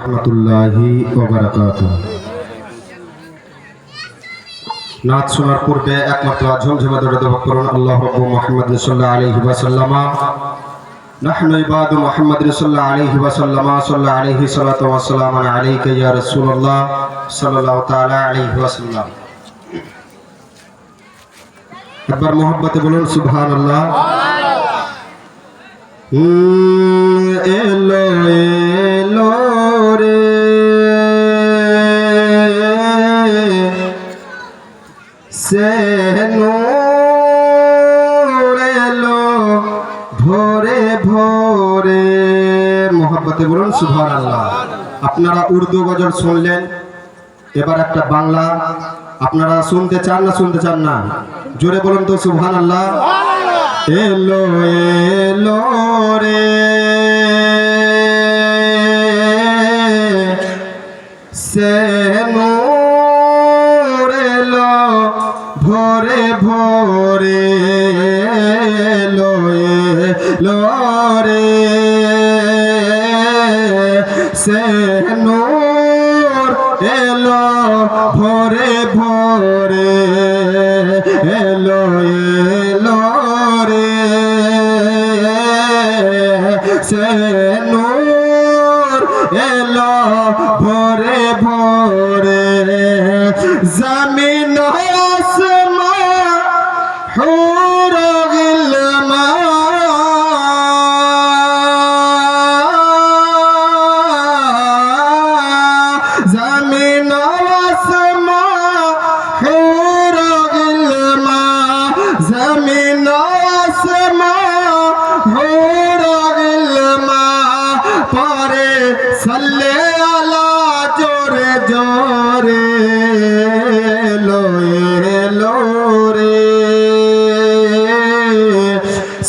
রহমতুল্লাহি ওয়া বারাকাতুহু। নাত শোনার পূর্বে একমাত্র ঝমঝমে দরুদ পড়ুন আল্লাহ রাব্বু মুহাম্মদ সাল্লাল্লাহু আলাইহি ওয়া সাল্লামা নাহনু ইবাদু মুহাম্মদ সাল্লাল্লাহু আলাইহি ওয়া সাল্লামা সাল্লাল্লাহু আলাইহি সাল্লাতু ওয়া সালামু আলাইকা ইয়া রাসূলুল্লাহ সাল্লাল্লাহু তাআলা আলাইহি ওয়া সাল্লাম। একবার মোহাব্বতে বলুন সুবহানাল্লাহ। এলো এলো রে সে নূর এলো ভোরে ভোরে। মোহাব্বতে বলুন সুবহানাল্লাহ। আপনারা উর্দু গজল শুনলেন, এবার একটা বাংলা আপনারা শুনতে চান না শুনতে চান না? জোরে বলুন তো সুবহানাল্লাহ। এলো এলো রে সে নূর এলো ভোরে ভোরে। এলো এলো রে সে নূর এলো ভোরে ভোরে। এলো এলো রে সে নূর এলো ভোরে ভোরে। জমিন আসমান হুর গিলমা জমিন আসমান হুর গিলমা জমিন আসমান হুর গিলমা পরে সাল্লে আলা জোরে জোরে। এলো এলো রে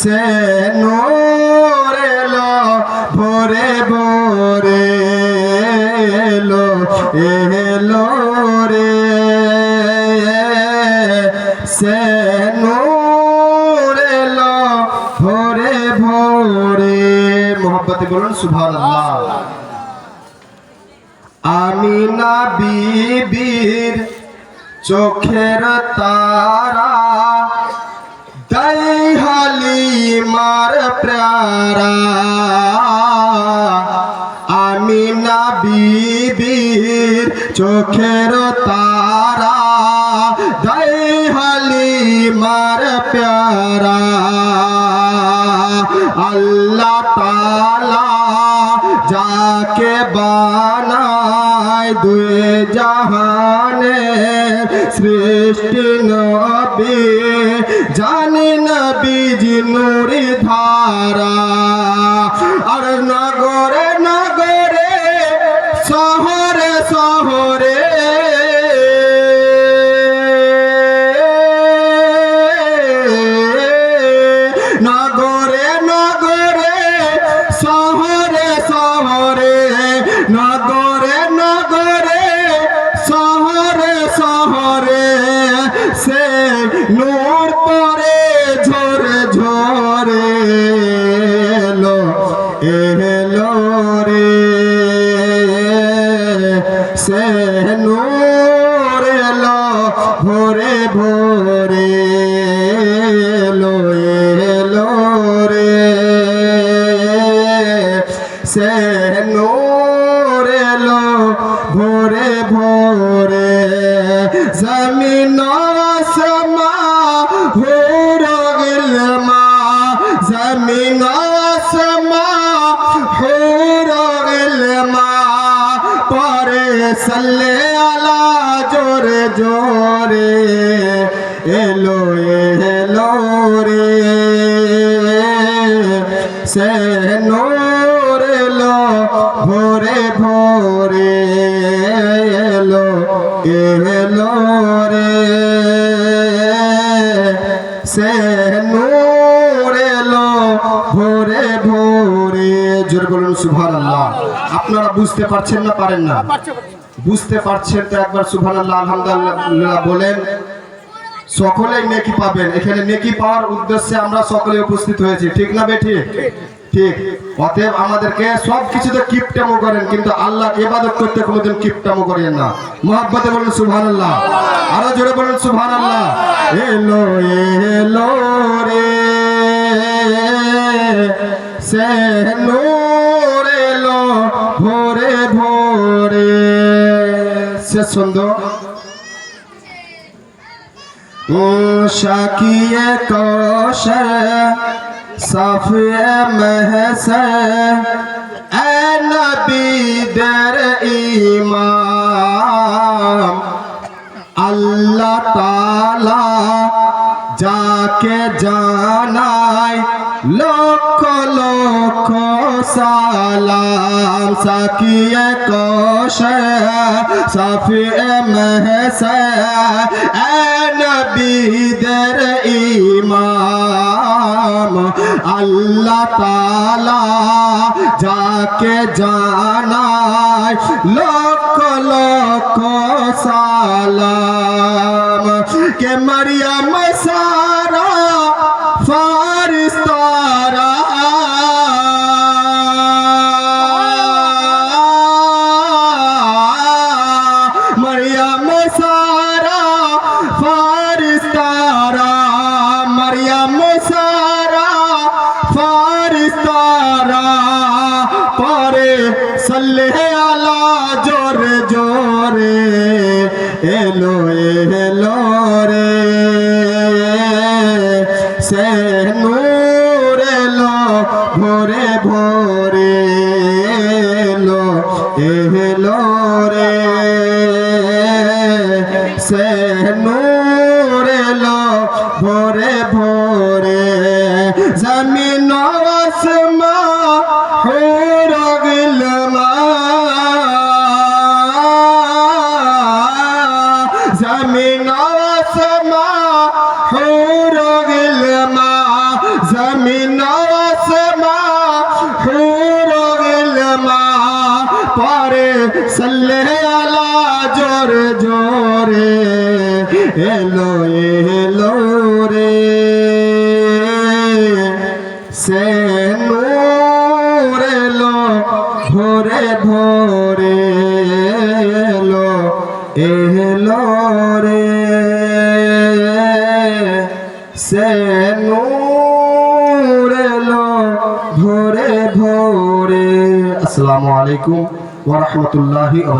সে নূর এলো ভোরে ভোরে। এলো এলো রে সে নূর এলো ভোরে ভোরে। মোহাব্বতে বলুন সুবহানাল্লাহ। আমিনা বিবির চোখের তারা দাই হালিমার প্যারা। আমিনা বিবির চোখের তারা দাই হালিমার প্যারা। আল্লাহ তাআলা যাকে বানায় দুই জাহানের সৃষ্টি নবী জানি নবীজি নূরি ধারা। আর নগরে নগরে শহরে শহরে নগরে নগরে শহরে শহরে নগরে নগরে শহরে শহরে সে নূর পরে ঝরে ঝরে। এলো এলো রে সে নূর এলো ভোরে ভোরে। এলো এলো রে সে নূর এলো ভোরে ভোরে। জমিন আসমান হুর গিলমা জমিন আসমান হুর গিলমা পরে সাল্লে আলা জোরে জোরে। এলো এলো রে সে নূর এলো ভোরে ভোরে। এলো এলো রে সে নূর এলো ভোরে ভোরে। জোরে বলুন সুবহানাল্লাহ। আপনারা বুঝতে পারছেন না পারেন না? বুঝতে পারছেন তো একবার সুবহানাল্লাহ আলহামদুলিল্লাহ বলেন। সকলেই নেকি পাবেন। এখানে নেকি পাওয়ার উদ্দেশ্যে আমরা সকলে উপস্থিত হয়েছি, ঠিক না বেঠিক? ঠিক। অতএব আমাদেরকে সব কিছুতে কিপটামো করেন, কিন্তু আল্লাহ ইবাদত করতে কোনোদিন কিপটামো করেন না। মুহাব্বতে বলুন সুবহানাল্লাহ, আরো জোরে বলুন সুবহানাল্লাহ। এলো এলো রে সে নূর এলো ভোরে ভোরে। শেষ ছন্দ। শাকিয়ে কৌশে সাফিয়ে মেহসে এ নবীদের ইমাম, আল্লাহ তাআলা যাকে জানায় লক্ষ লক্ষ সালাম। সাকিয়ে কৌশে সাফিয়ে মেহসে এ নবীদের ইমাম, আল্লাহ তাআলা যাকে জানায় লক্ষ লক্ষ সালাম। কে মরিয়ম সারা ফারিস্তারা মরিয়ম সারা ফারিস্তারা মরিয়ম সারা ফারিস্তারা পরে সাল্লে আলা জোরে জোরে এলো এলো রে সে নূর এলো ভোরে ভোরে এলো এলো রে সে নূর এলো ভোরে ভোরে। জমিন আসমান হুর গিলমা জমিন আসমান হুর গিলমা জমিন আসমান হুর গিলমা পরে সাল্লে আলা জোরে জোরে এলো এলো রে সে নূর এলো ভোরে ভোরে এলো এলো রে সে নূর এলো ভোরে ভোরে। আসসালামু আলাইকুম ওয়া রাহমাতুল্লাহি।